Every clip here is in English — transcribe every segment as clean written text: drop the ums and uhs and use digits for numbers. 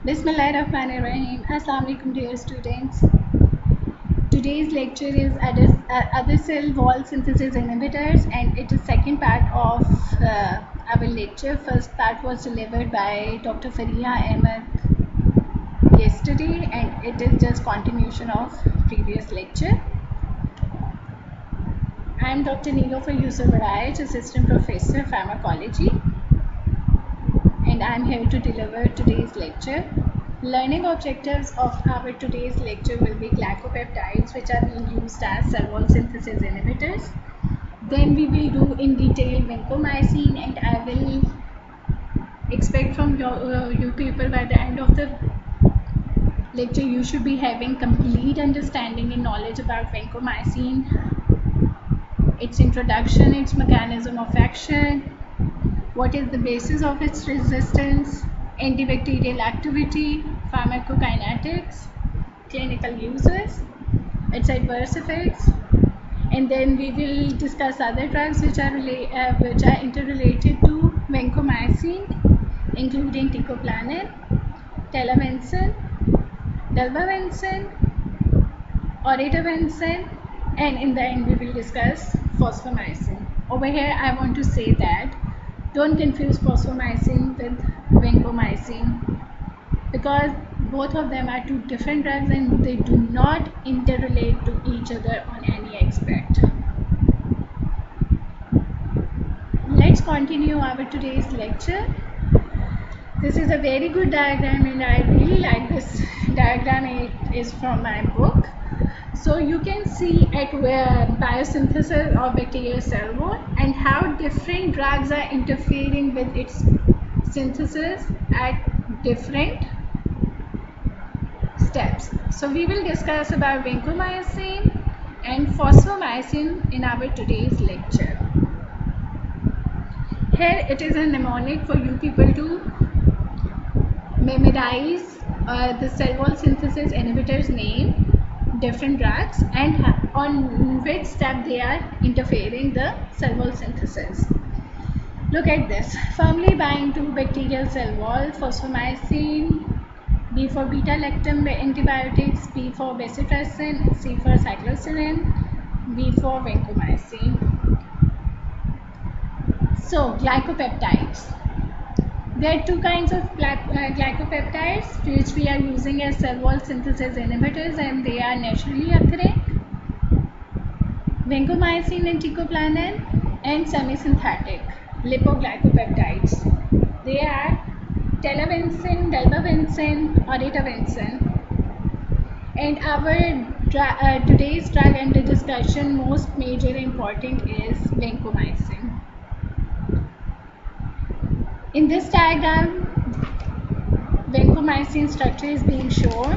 Bismillahirrahmanirrahim. Assalamu alaikum dear students. Today's lecture is other cell wall synthesis inhibitors, and it is second part of our lecture. First part was delivered by Dr. Fariha Ahmed yesterday, and it is just continuation of previous lecture. I am Dr. Nilofer Yusuf Raij, Assistant Professor Pharmacology, and I am here to deliver today's lecture. Learning objectives of our today's lecture will be glycopeptides, which are being used as cell wall synthesis inhibitors. Then we will do in detail vancomycin, and I will expect from you people by the end of the lecture you should be having complete understanding and knowledge about vancomycin, its introduction, its mechanism of action, what is the basis of its resistance, antibacterial activity, pharmacokinetics, clinical uses, its adverse effects, and then we will discuss other drugs which are interrelated to vancomycin, including teicoplanin, telavancin, dalbavancin, oritavancin, and in the end we will discuss fosfomycin. Over here I want to say that don't confuse fosfomycin with vancomycin, because both of them are two different drugs and they do not interrelate to each other on any aspect. Let's continue our today's lecture. This is a very good diagram and I really like this diagram. It is from my book. So you can see at where biosynthesis of bacterial cell wall and how different drugs are interfering with its synthesis at different steps. So we will discuss about vancomycin and fosfomycin in our today's lecture. Here it is a mnemonic for you people to memorize the cell wall synthesis inhibitors name, different drugs, and on which step they are interfering the cell wall synthesis. Look at this. Firmly bind to bacterial cell wall, fosfomycin, B for beta-lactam antibiotics, B for bacitracin, C for cycloserine, V for vancomycin. So, glycopeptides. There are two kinds of glycopeptides which we are using as cell wall synthesis inhibitors, and they are naturally occurring: vancomycin and teicoplanin, and semi-synthetic lipoglycopeptides. They are telavancin, dalbavancin, oritavancin. And our today's drug under discussion, most major important, is vancomycin. In this diagram, vancomycin structure is being shown,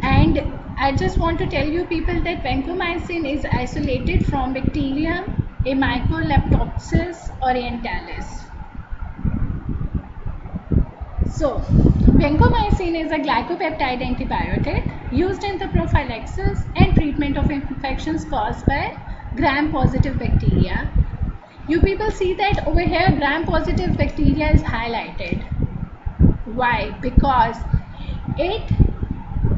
and I just want to tell you people that vancomycin is isolated from Bacterium Amycoleptopsis orientalis. So, vancomycin is a glycopeptide antibiotic used in the prophylaxis and treatment of infections caused by gram-positive bacteria. You people see that over here gram-positive bacteria is highlighted. Why? Because it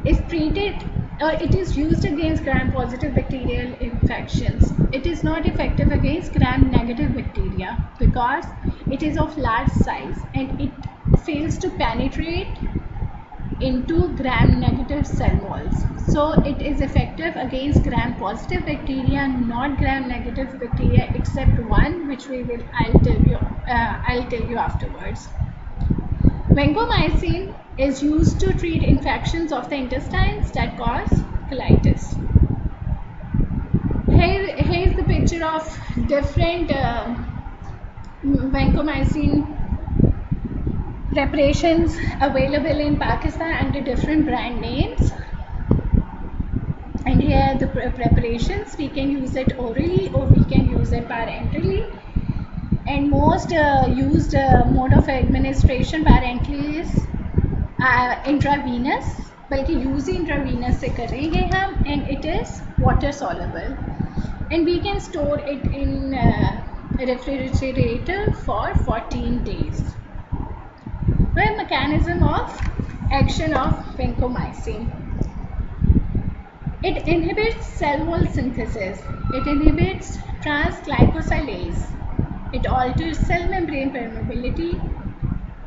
is treated or it is used against gram-positive bacterial infections. It is not effective against gram-negative bacteria because it is of large size and it fails to penetrate into gram-negative cell walls. So it is effective against gram-positive bacteria, not gram-negative bacteria, except one, which I'll tell you afterwards. Vancomycin is used to treat infections of the intestines that cause colitis. Here is the picture of different vancomycin preparations available in Pakistan under different brand names. And here are the preparations. We can use it orally or we can use it parenterally. And most used mode of administration parenterally is intravenous, बल्कि use ही intravenous से करेंगे हम, and it is water soluble and we can store it in refrigerator for 14 days. The mechanism of Action of vancomycin. It inhibits cell wall synthesis. It inhibits transglycosylase. It alters cell membrane permeability,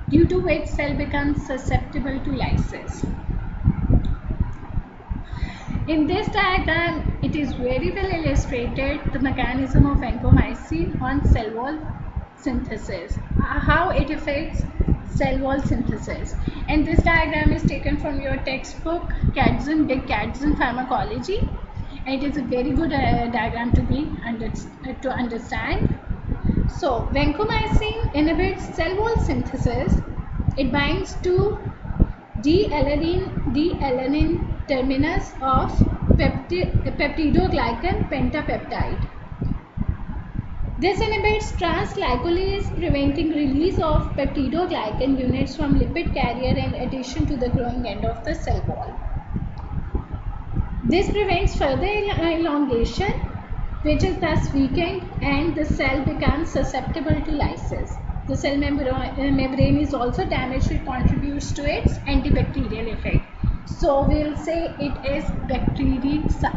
due to which cell becomes susceptible to lysis. In this diagram, it is very well illustrated the mechanism of vancomycin on cell wall synthesis, how it affects cell wall synthesis. And this diagram is taken from your textbook Dick Katzen Pharmacology, and it is a very good diagram to understand. So vancomycin inhibits cell wall synthesis. It binds to D-alanine terminus of peptidoglycan pentapeptide. This inhibits transglycolase, preventing release of peptidoglycan units from lipid carrier in addition to the growing end of the cell wall. This prevents further elongation, which is thus weakened, and the cell becomes susceptible to lysis. The cell membrane is also damaged, which contributes to its antibacterial effect. So we will say it is bactericidal.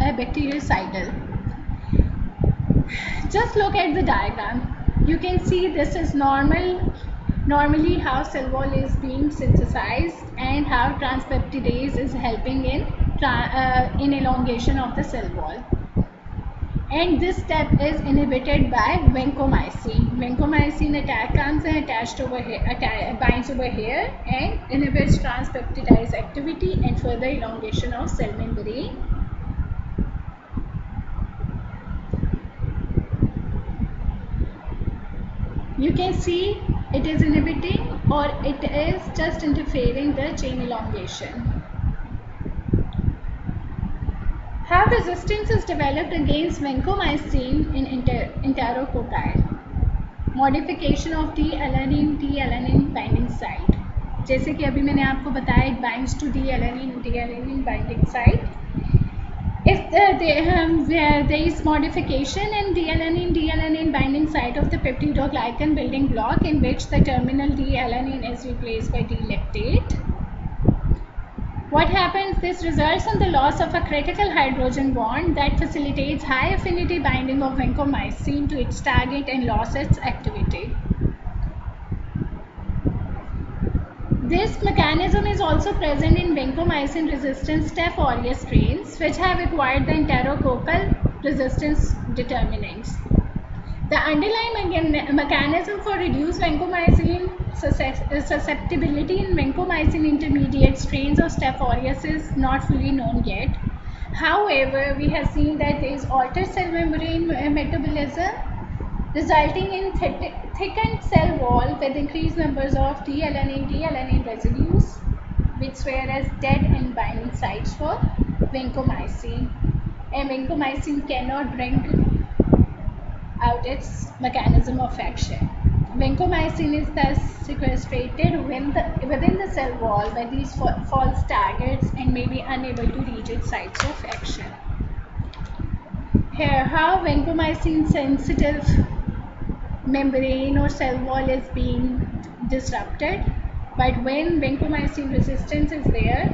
Just look at the diagram. You can see this is normally how cell wall is being synthesized and how transpeptidase is helping in elongation of the cell wall. And this step is inhibited by vancomycin. Vancomycin binds over here and inhibits transpeptidase activity and further elongation of cell membrane. You can see it is inhibiting or it is just interfering the chain elongation. How resistance is developed against vancomycin in enterococci? Modification of D-alanine binding site. जैसे कि अभी मैंने आपको बताया, it binds to D-alanine binding site. If there is modification in D-alanine binding site of the peptidoglycan building block, in which the terminal D-alanine is replaced by D-lactate, what happens? This results in the loss of a critical hydrogen bond that facilitates high affinity binding of vancomycin to its target and loss its activity. This mechanism is also present in vancomycin resistant Staph aureus strains, which have acquired the enterococcal resistance determinants. The underlying mechanism for reduced vancomycin susceptibility in vancomycin intermediate strains of Staph aureus is not fully known yet. However, we have seen that there is altered cell membrane metabolism, resulting in thickened cell wall with increased numbers of D-alanine residues, which serve as dead end binding sites for vancomycin. And vancomycin cannot bring out its mechanism of action. Vancomycin is thus sequestrated within the cell wall by these false targets and may be unable to reach its sites of action. Here, how vancomycin sensitive membrane or cell wall is being disrupted, but when vancomycin resistance is there,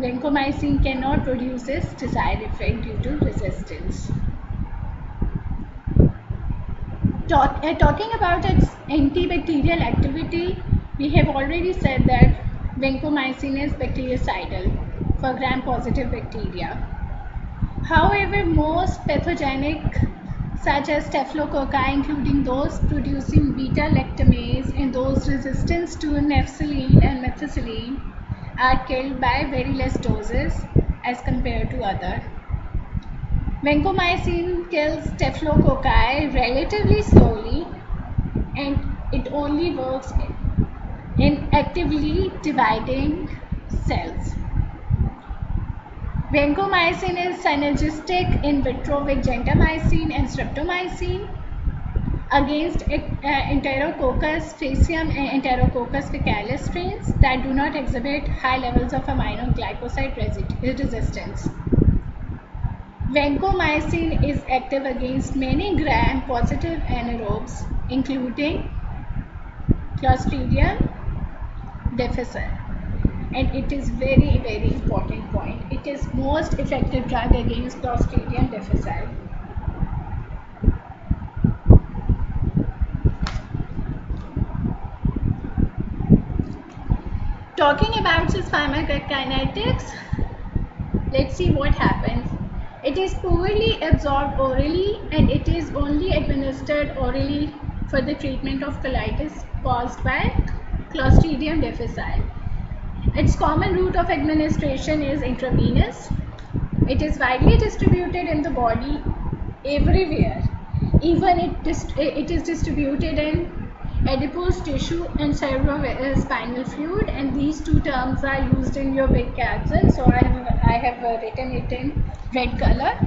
vancomycin cannot produce its desired effect due to resistance. Talking about its antibacterial activity, we have already said that vancomycin is bactericidal for gram-positive bacteria. However, most pathogenic, such as Staphylococci, including those producing beta-lactamase and those resistant to naphthalene and methicillin, are killed by very less doses as compared to other. Vancomycin kills Staphylococci relatively slowly, and it only works in actively dividing cells. Vancomycin is synergistic in vitro with gentamicin and streptomycin against Enterococcus faecium and Enterococcus faecalis strains that do not exhibit high levels of aminoglycoside resistance. Vancomycin is active against many gram-positive anaerobes, including Clostridium difficile. And it is very, very important point. It is most effective drug against Clostridium difficile. Talking about its pharmacokinetics, let's see what happens. It is poorly absorbed orally, and it is only administered orally for the treatment of colitis caused by Clostridium difficile. Its common route of administration is intravenous. It is widely distributed in the body everywhere. Even it is distributed in adipose tissue and cerebrospinal fluid, and these two terms are used in your big capsule. So I have written it in red color.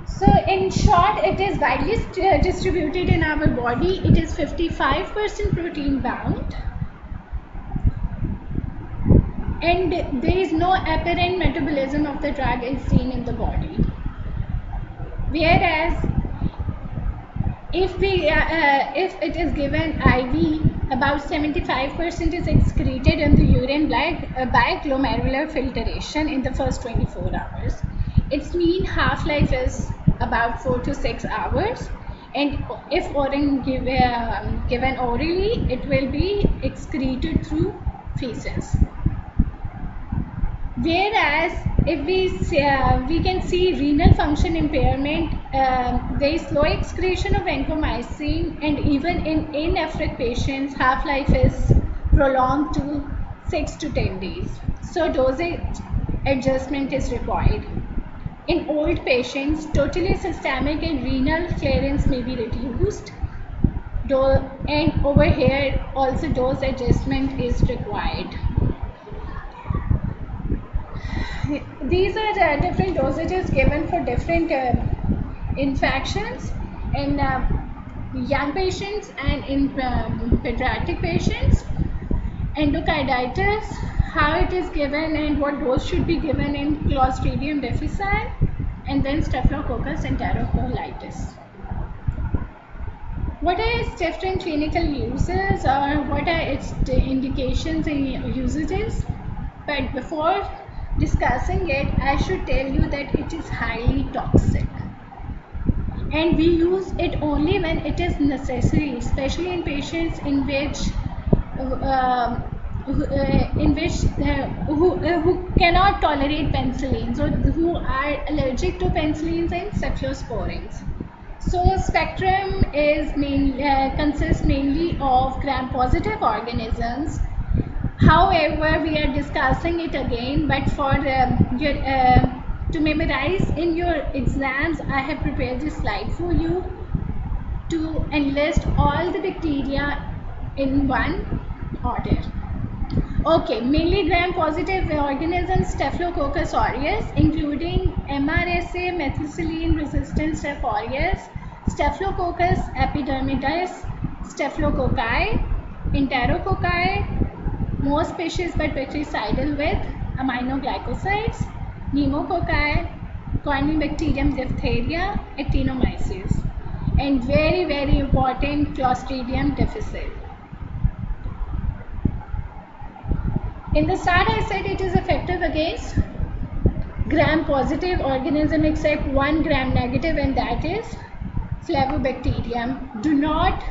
So in short, it is widely distributed in our body. It is 55% protein bound, and there is no apparent metabolism of the drug is seen in the body. Whereas if it is given IV, about 75% is excreted in the urine by glomerular filtration in the first 24 hours. Its mean half-life is about 4 to 6 hours, and if given orally, it will be excreted through feces. Whereas if we can see renal function impairment, there is slow excretion of vancomycin, and even in anephric patients, half-life is prolonged to 6 to 10 days. So dosage adjustment is required. In old patients, totally systemic and renal clearance may be reduced, and over here also dose adjustment is required. These are different dosages given for different infections in young patients and in pediatric patients. Endocarditis, how it is given and what dose should be given in Clostridium difficile, and then Staphylococcus enterocolitis. What are its different clinical uses, or what are its indications and usages? But before discussing it, I should tell you that it is highly toxic, and we use it only when it is necessary, especially in patients who cannot tolerate penicillins, or who are allergic to penicillins and cephalosporins. So spectrum is consists mainly of gram-positive organisms. However, we are discussing it again, but for to memorize in your exams, I have prepared this slide for you to enlist all the bacteria in one order. Okay, mainly gram-positive organisms, Staphylococcus aureus, including MRSA, methicillin-resistant Staph aureus, Staphylococcus epidermidis, Staphylococci, Enterococci, most species but bactericidal with aminoglycosides, pneumococci, Corynebacterium diphtheria, actinomyces, and very, very important, Clostridium difficile. In the start, I said it is effective against gram-positive organism except one gram-negative, and that is Flavobacterium. Do not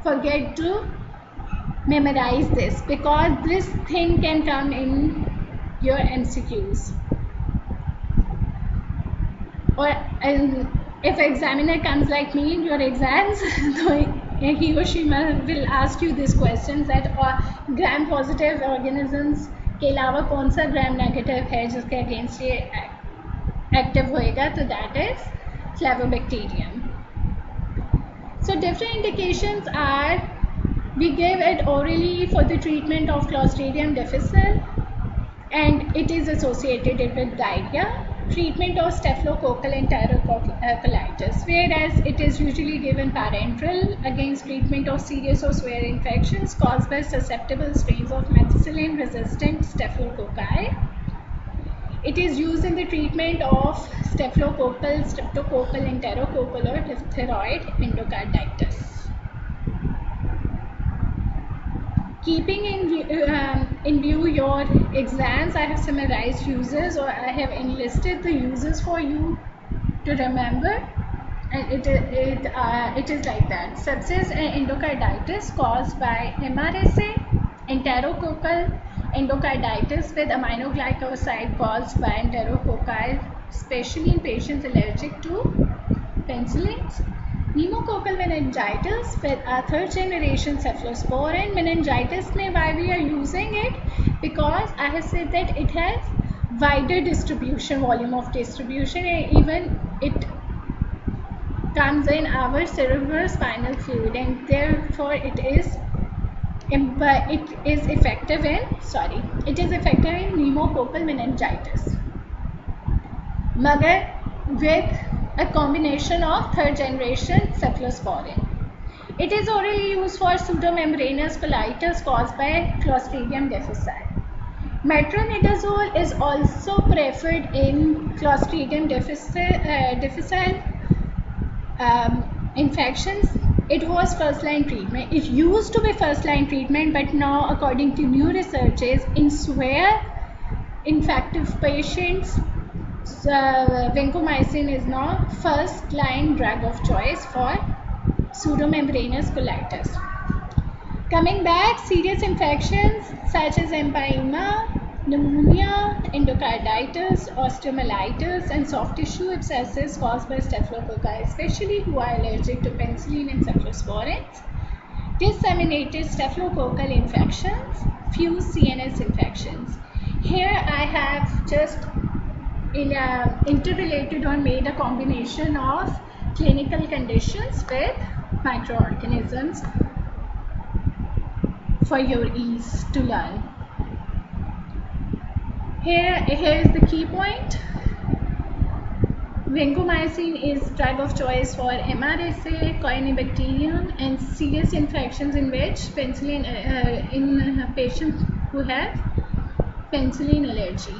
forget to memorize this, because this thing can come in your MCQs, or if examiner comes like me in your exams, he or she will ask you these questions that gram positive organisms के अलावा कौन सा gram negative है जिसके against ये active होएगा, तो that is flavobacterium. So different indications are, we give it orally for the treatment of Clostridium difficile, and it is associated with diarrhea. Treatment of staphylococcal enterocolitis, whereas it is usually given parenteral against treatment of serious or severe infections caused by susceptible strains of methicillin-resistant staphylococci. It is used in the treatment of staphylococcal, streptococcal, enterococcal or diphtheroid endocarditis. Keeping in view your exams, I have summarized uses, or I have enlisted the uses for you to remember, and it is like that. Sepsis and endocarditis caused by MRSA, enterococcal endocarditis with aminoglycoside caused by enterococci, especially in patients allergic to penicillins. Pneumococcal meningitis with a third generation cephalosporin. Meningitis may, why we are using it? Because I have said that it has wider distribution, volume of distribution, and even it comes in our cerebrospinal fluid, and therefore it is effective in pneumococcal meningitis. Magar with a combination of third generation cephalosporin. It is orally used for pseudomembranous colitis caused by Clostridium difficile. Metronidazole is also preferred in Clostridium difficile infections. It was first-line treatment. It used to be first-line treatment, but now, according to new researches, in severe infective patients, vancomycin is now first-line drug of choice for pseudomembranous colitis. Coming back, serious infections such as empyema, pneumonia, endocarditis, osteomyelitis, and soft tissue abscesses caused by staphylococci, especially who are allergic to penicillin and cephalosporins. Disseminated staphylococcal infections, few CNS infections. Here I have just interrelated or made a combination of clinical conditions with microorganisms for your ease to learn. Here is the key point. Vancomycin is drug of choice for MRSA, Corynebacterium, and serious infections in which penicillin in patients who have penicillin allergy.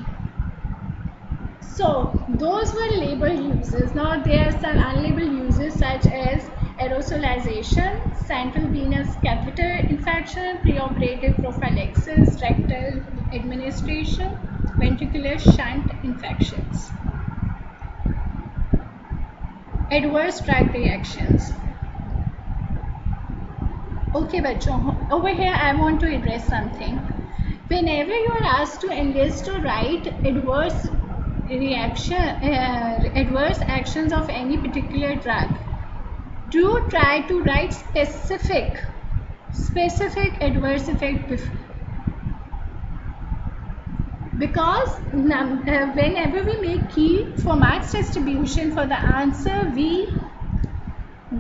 So those were labeled uses. Now there are some unlabeled uses such as aerosolization, central venous catheter infection, preoperative prophylaxis, rectal administration, ventricular shunt infections. Adverse drug reactions. Okay, bachon, over here I want to address something. Whenever you are asked to enlist or write adverse actions of any particular drug, do try to write specific adverse effect, because whenever we make key for marks distribution for the answer, we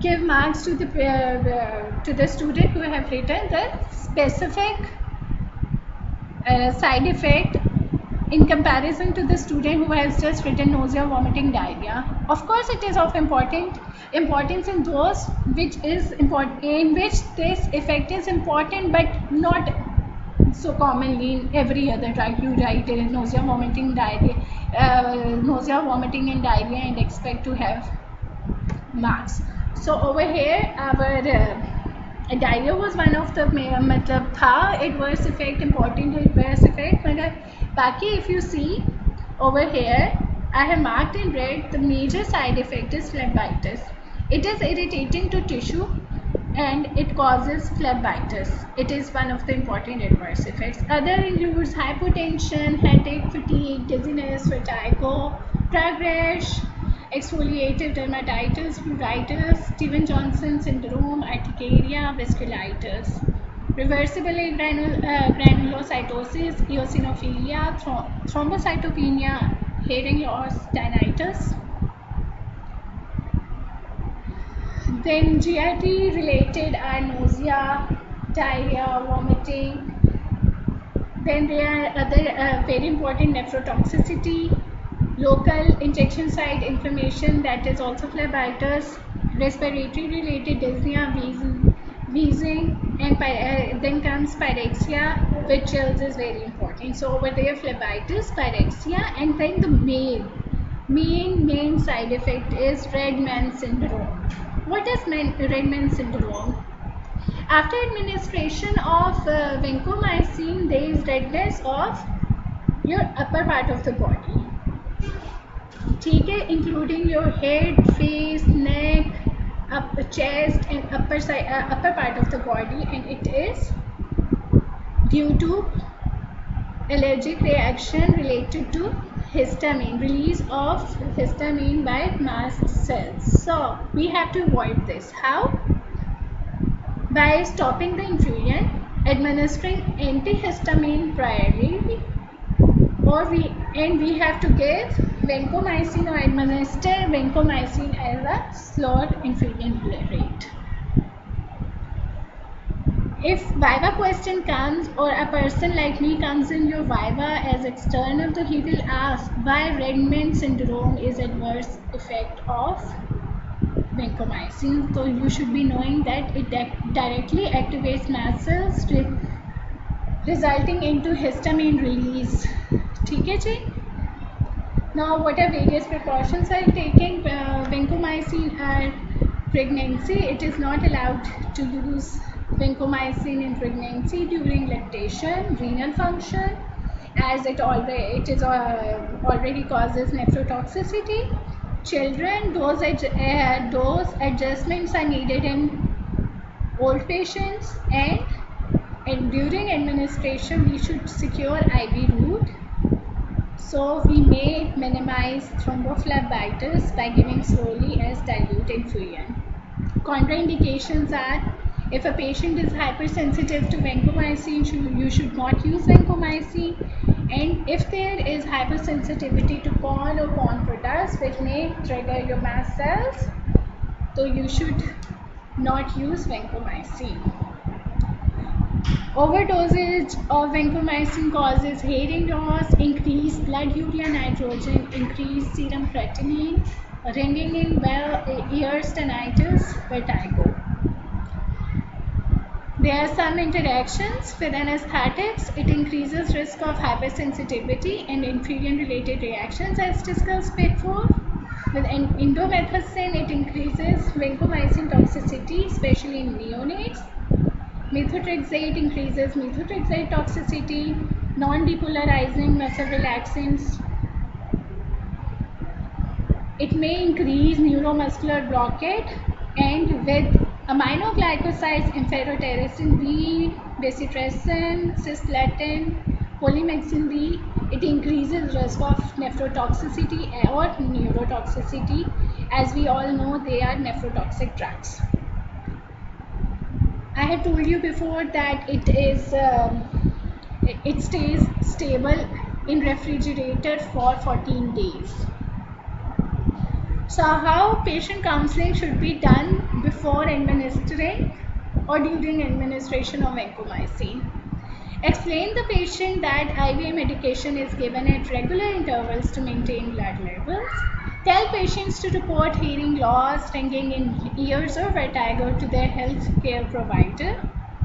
give marks to the student who have written the specific side effect in comparison to the student who has just written nausea, vomiting, diarrhea. Of course, it is of importance in those which is important, in which this effect is important, but not so commonly in every other drug. You write nausea, vomiting, diarrhea, nausea, vomiting, and diarrhea, and expect to have marks. So over here, our diarrhea was one of the मतलब था adverse effect, important adverse effect. मगर बाकी if you see over here, I have marked in red the major side effect is phlebitis. It is irritating to tissue and it causes phlebitis. It is one of the important adverse effects. Other includes hypotension, headache, fatigue, dizziness, vertigo, drug rash, exfoliative dermatitis, pruritus, Stevens-Johnson syndrome, urticaria, vasculitis, reversible granulocytosis, eosinophilia, thrombocytopenia, hearing loss, tinnitus. Then GIT related are nausea, diarrhea, vomiting. Then there are other very important nephrotoxicity, local injection site inflammation, that is also phlebitis, respiratory related dyspnea, wheezing, and then comes pyrexia, which is very important. So over there phlebitis, pyrexia, and then the main side effect is Redman syndrome. What is Redman syndrome? After administration of vancomycin, there is redness of your upper part of the body, ठीक है, including your head, face, neck, upper chest and upper part of the body, and it is due to allergic reaction related to histamine, release of histamine by mast cells. So we have to avoid this. How? By stopping the infusion, administering antihistamine priorly, we have to give vancomycin or administer vancomycin as a slowed infusion rate. If Viva question comes, or a person like me comes in your Viva as external, so he will ask why Redmond syndrome is adverse effect of vancomycin. So you should be knowing that it directly activates mast cells, resulting into histamine release. ठीक है जी. Now, what are various precautions are taking vancomycin at pregnancy? It is not allowed to use vancomycin in pregnancy during lactation, renal function, as it already causes nephrotoxicity. Children, dose adjustments are needed in old patients, and during administration we should secure IV route. So we may minimize thrombophlebitis by giving slowly as dilute infusion. Contraindications are, if a patient is hypersensitive to vancomycin, you should not use vancomycin, and if there is hypersensitivity to corn or corn products which may trigger your mast cells, so you should not use vancomycin. Overdosage of vancomycin causes hearing loss, increased blood urea nitrogen, increased serum creatinine, ringing in ears, tinnitus, vertigo. There are some interactions with anesthetics. It increases risk of hypersensitivity and infusion-related reactions, as discussed before. With indomethacin, it increases vancomycin toxicity, especially in neonates. Methotrexate increases methotrexate toxicity. Non-depolarizing muscle relaxants, it may increase neuromuscular blockade. And with aminoglycosides, amphotericin B, bacitracin, cisplatin, polymyxin B, it increases risk of nephrotoxicity or neurotoxicity. As we all know, they are nephrotoxic drugs. I had told you before that it stays stable in refrigerator for 14 days. So how patient counseling should be done before administering or during administration of vancomycin? Explain the patient that IV medication is given at regular intervals to maintain blood levels. Tell patients to report hearing loss, ringing in ears or vertigo to their health care provider.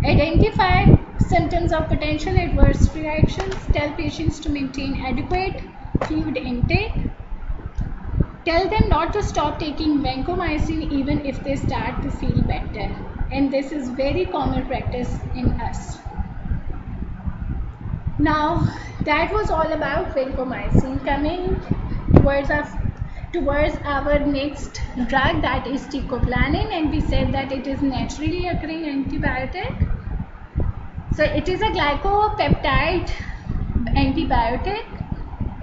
Identify symptoms of potential adverse reactions. Tell patients to maintain adequate fluid intake. Tell them not to stop taking vancomycin even if they start to feel better. And this is very common practice in us. Now, that was all about vancomycin. Coming towards our next drug, that is teicoplanin, and we said that it is naturally occurring antibiotic. So it is a glycopeptide antibiotic.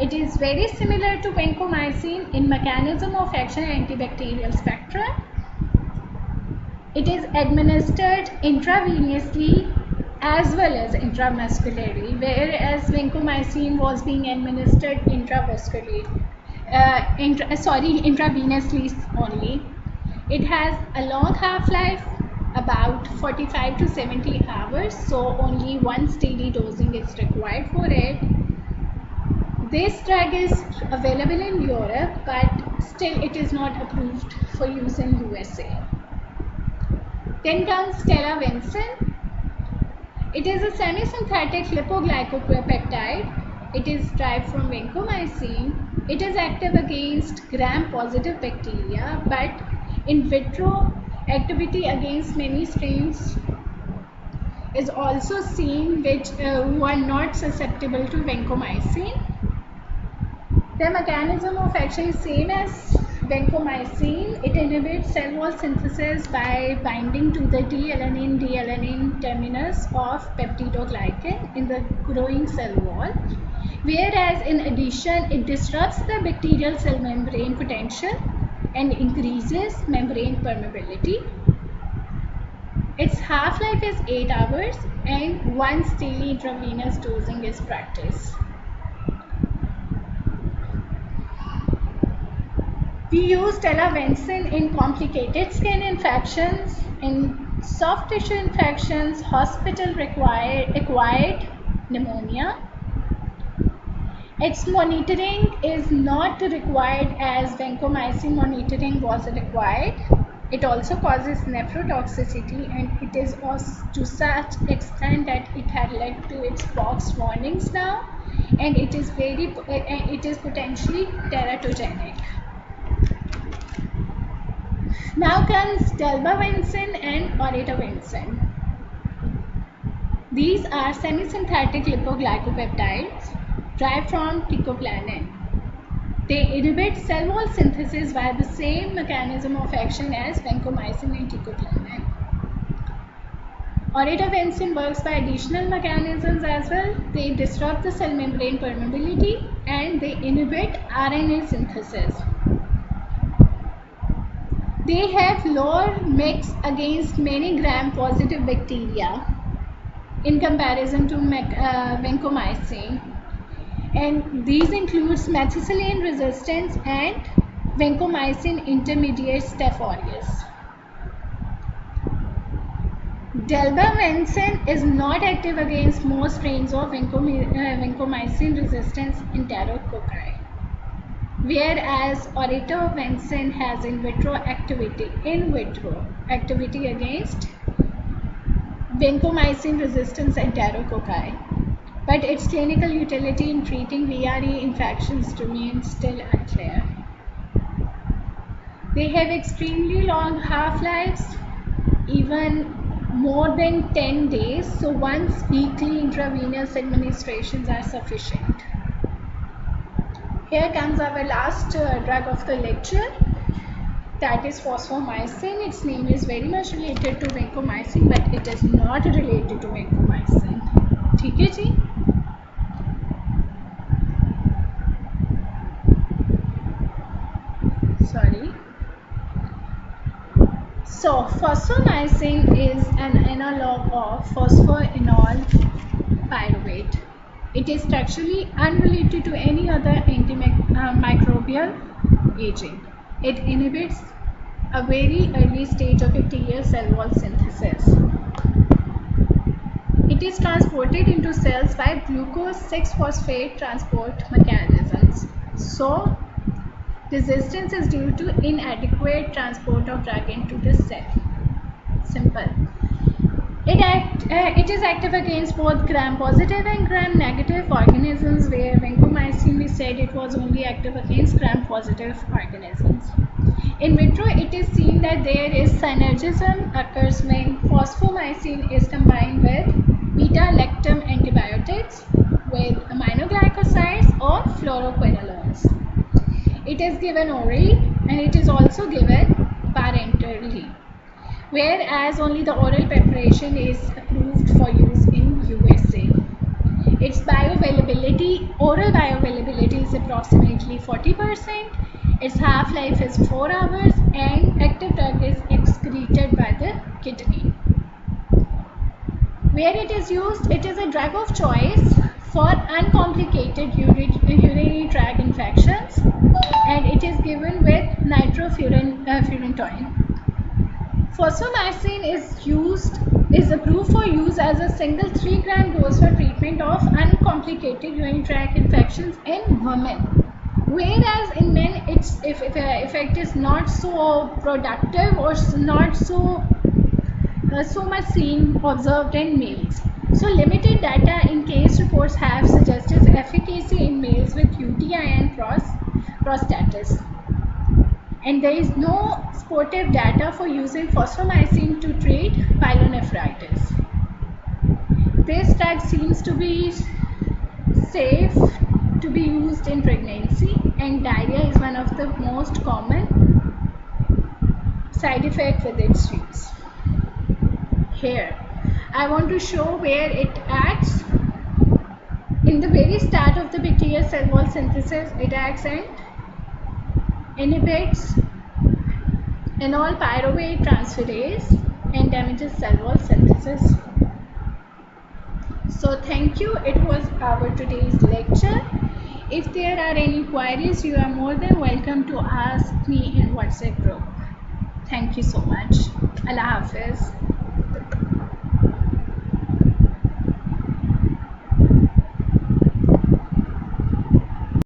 It is very similar to vancomycin in mechanism of action and antibacterial spectrum. It is administered intravenously as well as intramuscularly, whereas vancomycin was being administered intravenously only. It has a long half-life, about 45 to 70 hours, so only once daily dosing is required for it. This drug is available in Europe, but still it is not approved for use in USA. Then comes telavincin. It is a semi-synthetic lipoglycopeptide. It is derived from vancomycin. It is active against gram-positive bacteria, but in vitro activity against many strains is also seen who are not susceptible to vancomycin. The mechanism of action is same as vancomycin. It inhibits cell wall synthesis by binding to the D-alanine terminus of peptidoglycan in the growing cell wall. Whereas in addition, it disrupts the bacterial cell membrane potential and increases membrane permeability. Its half-life is 8 hours and once daily intravenous dosing is practiced. We use telavencin in complicated skin infections, in soft tissue infections, acquired pneumonia. Its monitoring is not required as vancomycin monitoring was required. It also causes nephrotoxicity, and it is to such extent that it had led to its box warnings now, and it is potentially teratogenic. Now comes dalbavancin and oritavancin. These are semi-synthetic lipoglycopeptides derived from teicoplanin. They inhibit cell wall synthesis via the same mechanism of action as vancomycin and teicoplanin. Oritavancin works by additional mechanisms as well. They disrupt the cell membrane permeability and they inhibit RNA synthesis. They have lower mix against many gram-positive bacteria in comparison to vancomycin, and these includes methicillin resistance and vancomycin intermediate Staph aureus. Dalbavancin is not active against most strains of vancomycin resistance enterococci, whereas oritavancin has in vitro activity against vancomycin resistance enterococci, but its clinical utility in treating VRE infections remains still unclear. They have extremely long half-lives, even more than 10 days, so once weekly intravenous administrations are sufficient. Here comes our last drug of the lecture, that is fosfomycin. Its name is very much related to vancomycin, but it is not related to vancomycin. ठीक है जी? Sorry. So fosfomycin is an analog of phosphoenol pyruvate. It is structurally unrelated to any other antimicrobial agent. It inhibits a very early stage of bacterial cell wall synthesis. It is transported into cells by glucose 6-phosphate transport mechanisms. So, resistance is due to inadequate transport of drug into the cell. Simple. It is active against both gram-positive and gram-negative organisms, where vancomycin, we said it was only active against gram-positive organisms. In vitro, it is seen that there is synergism occurs when fosfomycin is combined with beta-lactam antibiotics, with aminoglycosides or fluoroquinolones. It is given orally and it is also given parenterally, whereas only the oral preparation is approved for use in USA. Its oral bioavailability is approximately 40%. Its half-life is 4 hours and active drug is excreted by the kidney. Where it is used, it is a drug of choice for uncomplicated urinary tract infections, and it is given with nitrofurantoin. Fosfomycin is approved for use as a single 3-gram dose for treatment of uncomplicated urinary tract infections in women, whereas in men its effect is not so productive or not so much seen observed in males. So limited data in case reports have suggested efficacy in males with UTI and prostatitis. And there is no supportive data for using fosfomycin to treat pyelonephritis. This drug seems to be safe to be used in pregnancy, and diarrhea is one of the most common side effects with its use. Here, I want to show where it acts. In the very start of the bacterial cell wall synthesis, it acts and inhibits enol pyruvate transferase and damages cell wall synthesis. So thank you. It was our today's lecture. If there are any queries, you are more than welcome to ask me in WhatsApp group. Thank you so much. Allah Hafiz.